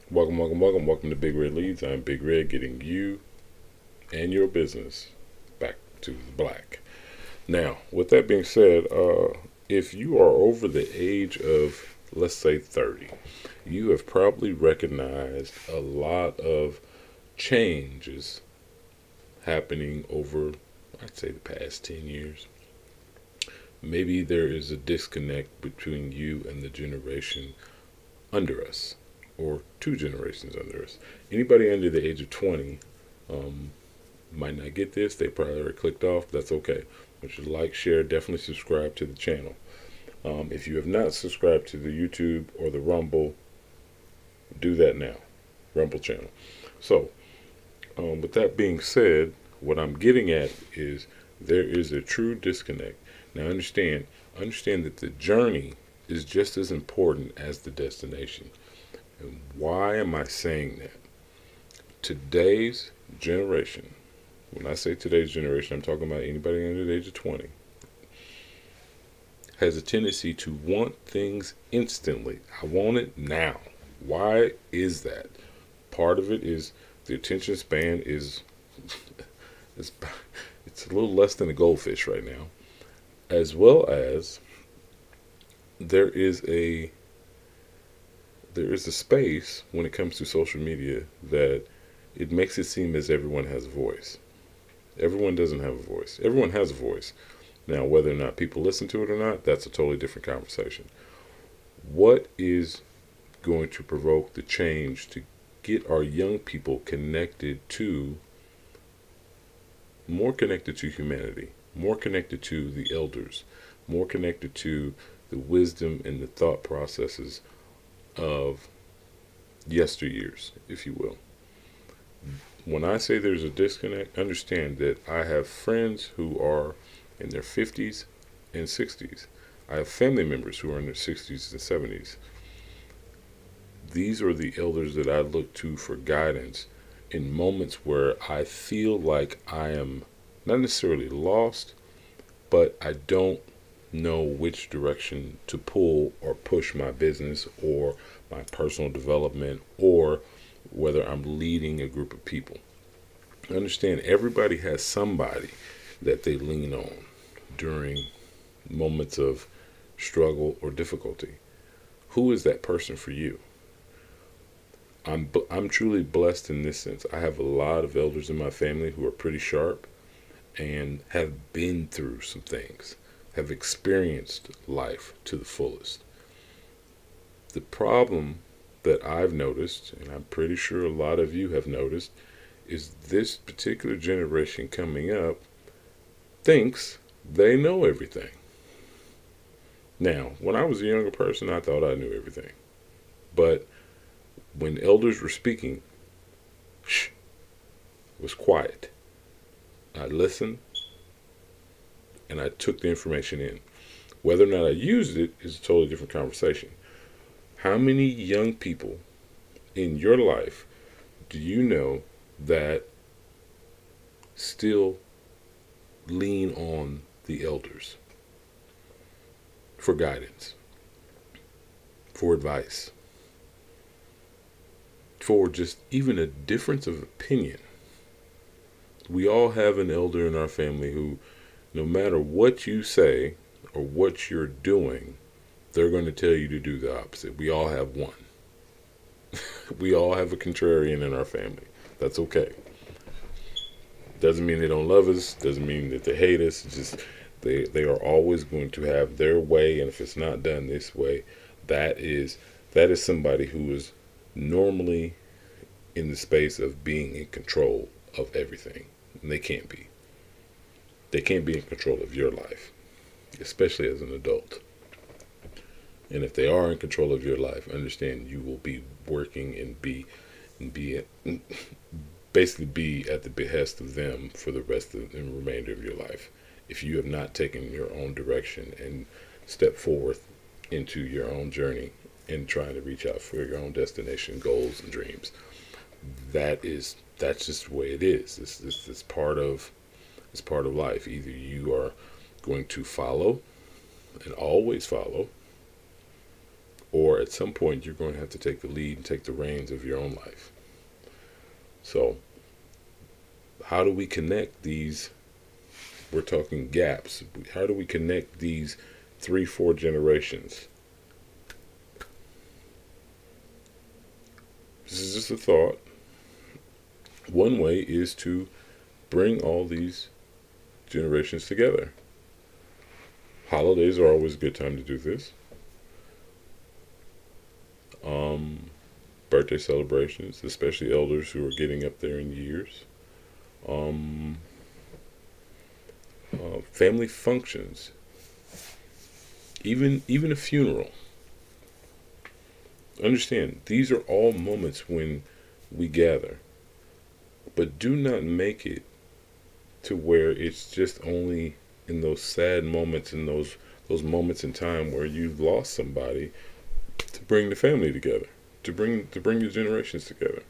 Welcome to Big Red Leads. I'm Big Red, getting you and your business back to the black. Now, with that being said, if you are over the age of, let's say, 30, you have probably recognized a lot of changes happening over, I'd say, the past 10 years. Maybe there is a disconnect between you and the generation under us, or two generations under us. Anybody under the age of 20 um, might not get this. They probably already clicked off. That's okay. But you like, share, definitely subscribe to the channel. If you have not subscribed to the YouTube or the Rumble, do that now. Rumble channel. So, with that being said, what I'm getting at is there is a true disconnect. Now, understand that the journey is just as important as the destination. And why am I saying that? Today's generation, when I say today's generation, I'm talking about anybody under the age of 20, has a tendency to want things instantly. I want it now. Why is that? Part of it is the attention span is it's a little less than a goldfish right now, as well as there is a there is a space when it comes to social media that it makes it seem as everyone has a voice. Everyone doesn't have a voice. Everyone has a voice. Now, whether or not people listen to it or not, that's a totally different conversation. What is going to provoke the change to get our young people more connected to humanity, more connected to the elders, more connected to the wisdom and the thought processes of yesteryears, if you will? When I say there's a disconnect, understand that I have friends who are in their 50s and 60s. I have family members who are in their 60s and 70s. These are the elders that I look to for guidance in moments where I feel like I am not necessarily lost, but I don't know which direction to pull or push my business or my personal development, or whether I'm leading a group of people. Understand, everybody has somebody that they lean on during moments of struggle or difficulty. Who is that person for you? I'm truly blessed in this sense. I have a lot of elders in my family who are pretty sharp and have been through some things, have experienced life to the fullest. The problem that I've noticed, and I'm pretty sure a lot of you have noticed, is this particular generation coming up thinks they know everything. Now, when I was a younger person, I thought I knew everything. But when elders were speaking, shh, it was quiet. I listened and I took the information in. Whether or not I used it is a totally different conversation. How many young people in your life do you know that still lean on the elders for guidance, for advice, for just even a difference of opinion? We all have an elder in our family who, no matter what you say or what you're doing, they're going to tell you to do the opposite. We all have one. We all have a contrarian in our family. That's okay. Doesn't mean they don't love us. Doesn't mean that they hate us. It's just they are always going to have their way, and if it's not done this way, that is somebody who is normally in the space of being in control of everything. And they can't be. They can't be in control of your life, especially as an adult. And if they are in control of your life, understand you will be working and be basically be at the behest of them for the rest of the remainder of your life. If you have not taken your own direction and stepped forth into your own journey and trying to reach out for your own destination, goals, and dreams, that's just the way it is. It's part of life. Either you are going to follow and always follow, or at some point you're going to have to take the lead and take the reins of your own life. So how do we connect these, we're talking gaps, how do we connect these 3-4 generations? This is just a thought. One way is to bring all these generations together. Holidays are always a good time to do this. Birthday celebrations, especially elders who are getting up there in years. Family functions, even a funeral. Understand, these are all moments when we gather, but do not make it to where it's just only in those sad moments, in those moments in time where you've lost somebody, to bring the family together, to bring your generations together.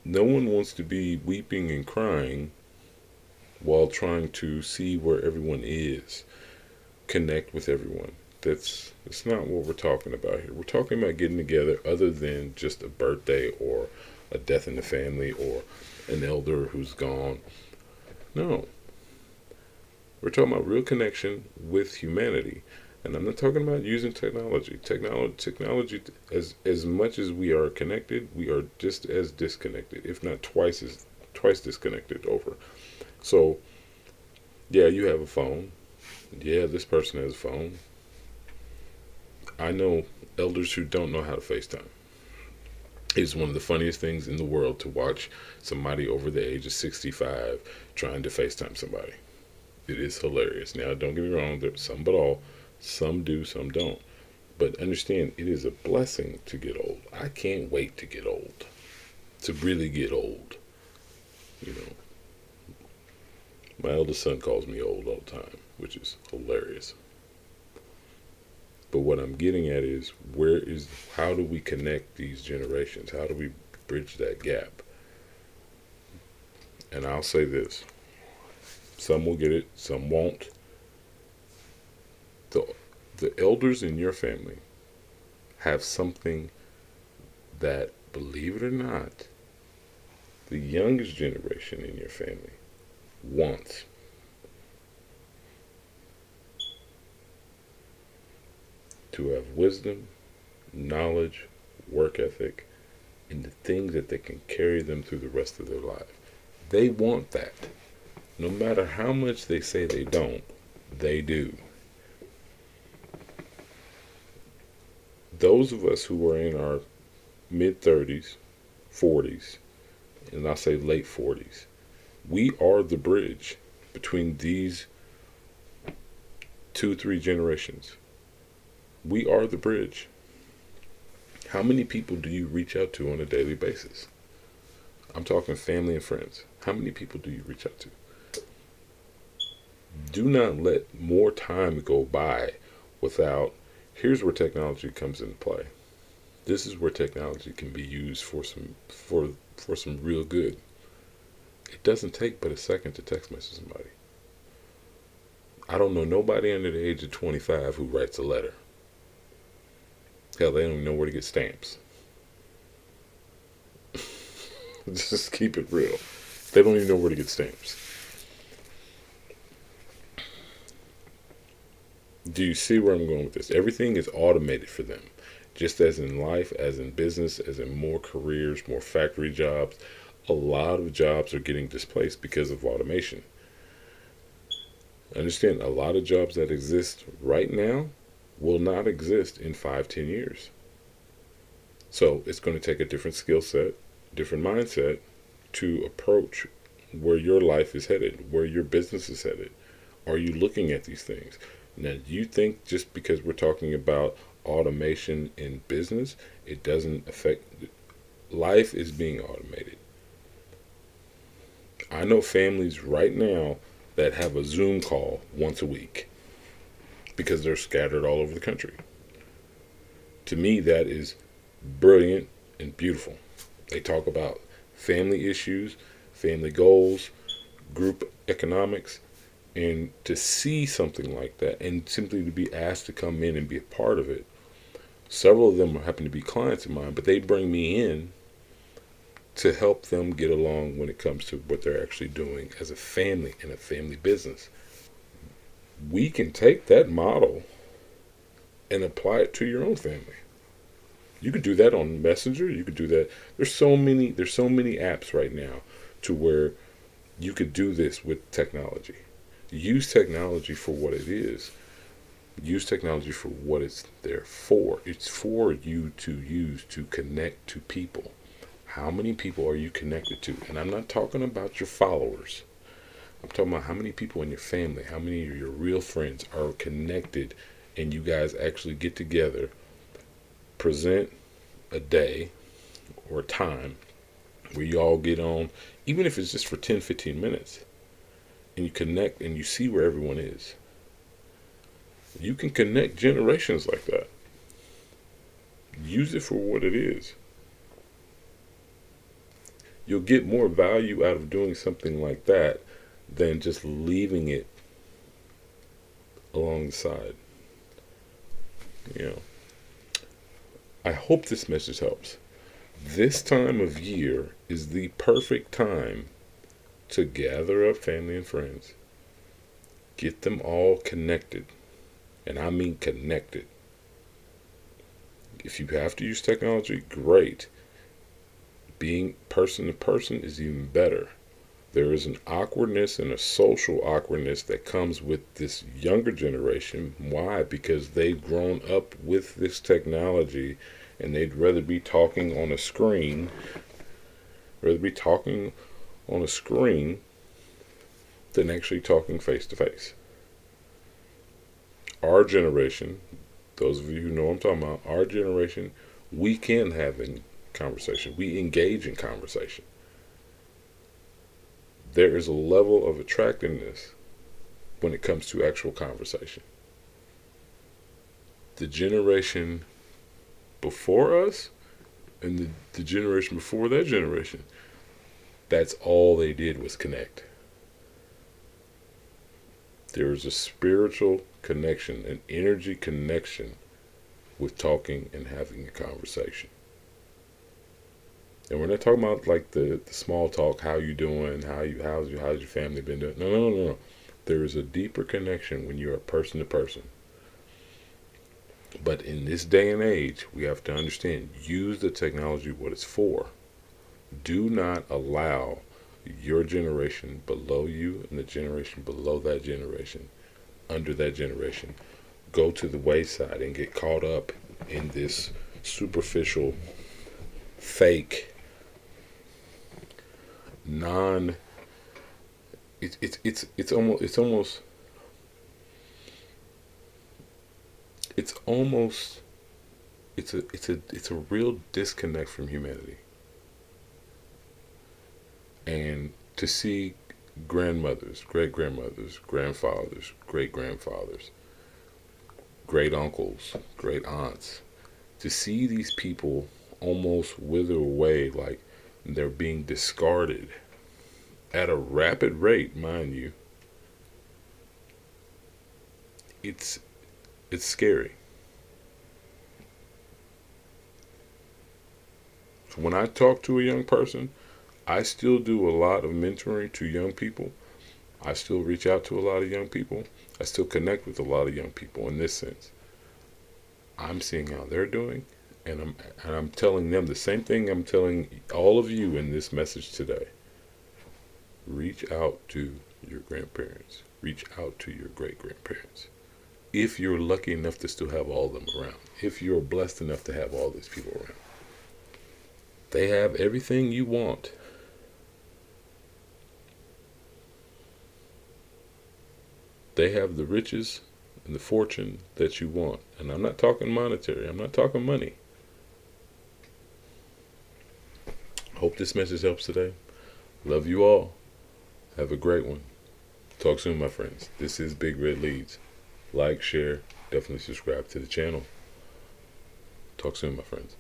No one wants to be weeping and crying while trying to see where everyone is, connect with everyone. That's not what we're talking about here. We're talking about getting together other than just a birthday or a death in the family or an elder who's gone. No. We're talking about real connection with humanity. And I'm not talking about using technology. Technology, as much as we are connected, we are just as disconnected, if not twice disconnected over. So, yeah, you have a phone. Yeah, this person has a phone. I know elders who don't know how to FaceTime. It's one of the funniest things in the world to watch somebody over the age of 65 trying to FaceTime somebody. It is hilarious. Now, don't get me wrong, there's some but all. Some do, some don't. But understand, it is a blessing to get old. I can't wait to get old. To really get old. You know. My eldest son calls me old all the time, which is hilarious. But what I'm getting at is, how do we connect these generations? How do we bridge that gap? And I'll say this. Some will get it, some won't. The elders in your family have something that, believe it or not, the youngest generation in your family wants. To have wisdom, knowledge, work ethic, and the things that they can carry them through the rest of their life. They want that. No matter how much they say they don't, they do. Those of us who are in our mid-30s, 40s, and I'll say late 40s, we are the bridge between these 2-3 generations. We are the bridge. How many people do you reach out to on a daily basis? I'm talking family and friends. How many people do you reach out to? Do not let more time go by without. Here's where technology comes into play. This is where technology can be used for some real good. It doesn't take but a second to text message somebody. I don't know nobody under the age of 25 who writes a letter. Hell, they don't even know where to get stamps. Just keep it real. They don't even know where to get stamps. Do you see where I'm going with this? Everything is automated for them. Just as in life, as in business, as in more careers, more factory jobs, a lot of jobs are getting displaced because of automation. Understand, a lot of jobs that exist right now will not exist in 5-10 years. So it's going to take a different skill set, different mindset to approach where your life is headed, where your business is headed. Are you looking at these things? Now, do you think just because we're talking about automation in business, it doesn't affect life? Is being automated. I know families right now that have a Zoom call once a week because they're scattered all over the country. To me, that is brilliant and beautiful. They talk about family issues, family goals, group economics, And to see something like that and simply to be asked to come in and be a part of it. Several of them happen to be clients of mine, but they bring me in to help them get along when it comes to what they're actually doing as a family in a family business. We can take that model and apply it to your own family. You could do that on Messenger. You could do that. There's so many apps right now to where you could do this with technology. Use technology for what it is. Use technology for what it's there for. It's for you to use to connect to people. How many people are you connected to? And I'm not talking about your followers. I'm talking about how many people in your family, how many of your real friends are connected, and you guys actually get together, present a day or a time where you all get on, even if it's just for 10, 15 minutes, and you connect and you see where everyone is. You can connect generations like that. Use it for what it is. You'll get more value out of doing something like that than just leaving it along the side. You know, I hope this message helps. This time of year is the perfect time to gather up family and friends, get them all connected, and I mean connected. If you have to use technology, great. Being person to person is even better. There is an awkwardness and a social awkwardness that comes with this younger generation. Why? Because they've grown up with this technology and they'd rather be talking on a screen, than actually talking face to face. Our generation, those of you who know what I'm talking about, our generation, we can have a conversation. We engage in conversation. There is a level of attractiveness when it comes to actual conversation. The generation before us and the generation before that generation, that's all they did was connect. There is a spiritual connection, an energy connection with talking and having a conversation. And we're not talking about like the small talk, how you doing, how's your family been doing. No. There is a deeper connection when you are person to person. But in this day and age, we have to understand, use the technology what it's for. Do not allow your generation below you and the generation below that generation, under that generation, go to the wayside and get caught up in this superficial, fake, non. It's almost it's a real disconnect from humanity. And to see grandmothers, great grandmothers, grandfathers, great grandfathers, great uncles, great aunts, to see these people almost wither away like they're being discarded at a rapid rate, mind you, it's scary. When I talk to a young person, I still do a lot of mentoring to young people. I still reach out to a lot of young people. I still connect with a lot of young people in this sense. I'm seeing how they're doing, and I'm telling them the same thing I'm telling all of you in this message today. Reach out to your grandparents. Reach out to your great grandparents. If you're lucky enough to still have all of them around. If you're blessed enough to have all these people around. They have everything you want. They have the riches and the fortune that you want. And I'm not talking monetary. I'm not talking money. Hope this message helps today. Love you all. Have a great one. Talk soon, my friends. This is Big Red Leads. Like, share, definitely subscribe to the channel. Talk soon, my friends.